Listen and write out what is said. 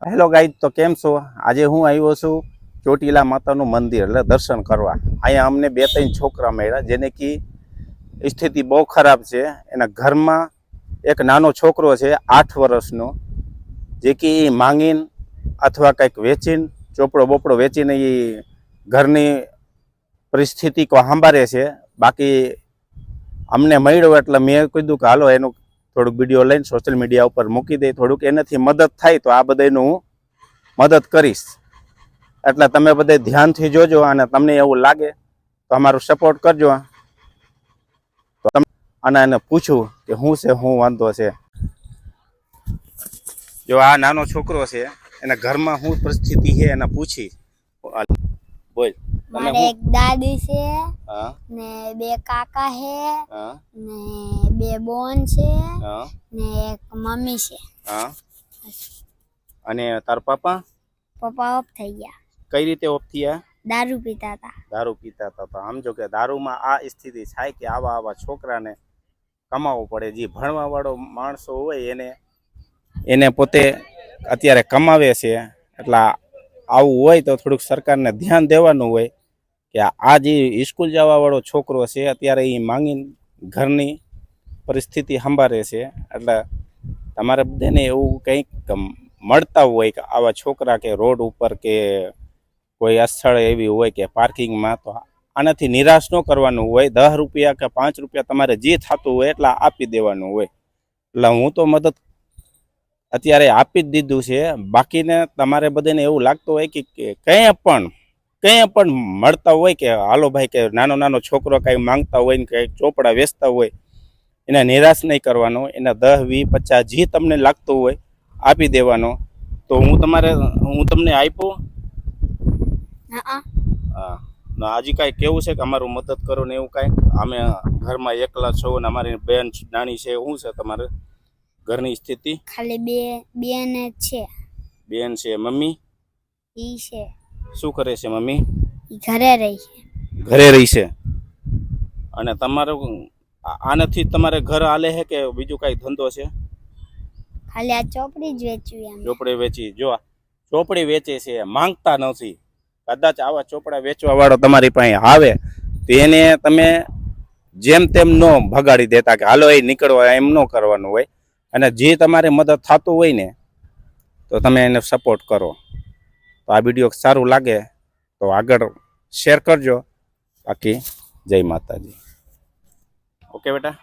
Hello guys, તો કેમ છો? આજે હું આવ્યો છું ચોટીલા માતાનું મંદિર એટલે દર્શન કરવા. અહીંયા અમને 2-3 છોકરા મળ્યા જેને કે સ્થિતિ બહુ ખરાબ છે. એના ઘરમાં એક નાનો છોકરો છે 8 વર્ષનો, જે કે એ માંગીને અથવા કંઈક વેચીને ચોપડો બોપડો વેચીને એ ઘરની પરિસ્થિતિ કો સંભાળે છે. બાકી અમને મળ્યો એટલે મેં કીધું કે હાલો એનું થોડુંક વિડીયો લઈને સોશિયલ મીડિયા ઉપર મૂકી દે, થોડુંક એનાથી મદદ થાય તો આ બધાનું હું મદદ કરીશ. એટલે તમે બધા ધ્યાનથી જોજો અને તમને એવું લાગે તો અમારું સપોર્ટ કરજો. તો અને એને પૂછું કે શું વાંધો છે. જો આ નાનો છોકરો છે, એના ઘરમાં શું પરિસ્થિતિ છે એને પૂછી. બોલ. મારે એક દાદી છે, હા, ને 2 કાકા છે, હા, ને 2 બોન છે, હા, ને એક મમ્મી છે. હા. અને તાર પપ્પા ઓફ થઈ ગયા. કઈ રીતે ઓફ થયા? દારૂ પીતા હતા. દારૂ પીતા હતા. તો સમજો કે દારૂમાં આ સ્થિતિ થાય કે આવા છોકરાને કમાવવો પડે. જે ભણવા વાળો માણસો હોય એને પોતે અત્યારે કમાવે છે. એટલે આવું હોય તો થોડુંક સરકારને ધ્યાન દેવાનું હોય કે આ જે સ્કૂલ જવા વાળો છોકરો છે અત્યારે એ માંગીને ઘરની પરિસ્થિતિ સંભાળે છે. એટલે તમારે બધાને એવું કંઈક મળતા હોય કે આવા છોકરા કે રોડ ઉપર કે કોઈ સ્થળ એવી હોય કે પાર્કિંગમાં, તો આનાથી નિરાશ ન કરવાનું હોય. 10 રૂપિયા કે 5 રૂપિયા તમારે જે થતું હોય એટલા આપી દેવાનું હોય. એટલે હું તો મદદ અત્યારે આપી જ દીધું છે. બાકીને તમારે બધાને એવું લાગતું હોય કે કંઈ પણ મળતા હોય કે હાલો ભાઈ કે નાનો છોકરો કાંઈ માંગતા હોય ને કંઈક ચોપડા વેચતા હોય, એને નિરાશ નહીં કરવાનો. એને 10, 20, 50 જે તમને લાગતું હોય આપી દેવાનો. તો હું તમને આપ્યો. હા, હજી કાંઈ કેવું છે કે અમારું મદદ કરો ને એવું કાંઈ? અમે ઘરમાં એકલા છો ને અમારી બેન નાની છે. શું છે તમારે ઘરની સ્થિતિ? ખાલી 2 બેન છે. બેન છે. મમ્મી ઈ છે. શું કરે છે મમ્મી? ઘરે રહી છે. ઘરે રહી છે. અને તમારું આનાથી તમારે ઘર હાલે છે કે બીજું કાંઈ ધંધો છે? ખાલી આ ચોપડી જ વેચવી. ચોપડી વેચી. જો ચોપડી વેચે છે, માંગતા નથી. કદાચ આવા ચોપડા વેચવા વાળો તમારી પાસે આવે તો એને તમે જેમ તેમ ન ભગાડી દેતા કે હાલો એ નીકળવા, એમ ન કરવાનું હોય. અને જે તમારે મદદ થતું હોય ને તો તમે એને સપોર્ટ કરો. તો આ વિડીયો સારું લાગે તો આગળ શેર કરજો. બાકી જય માતાજી. ઓકે બેટા.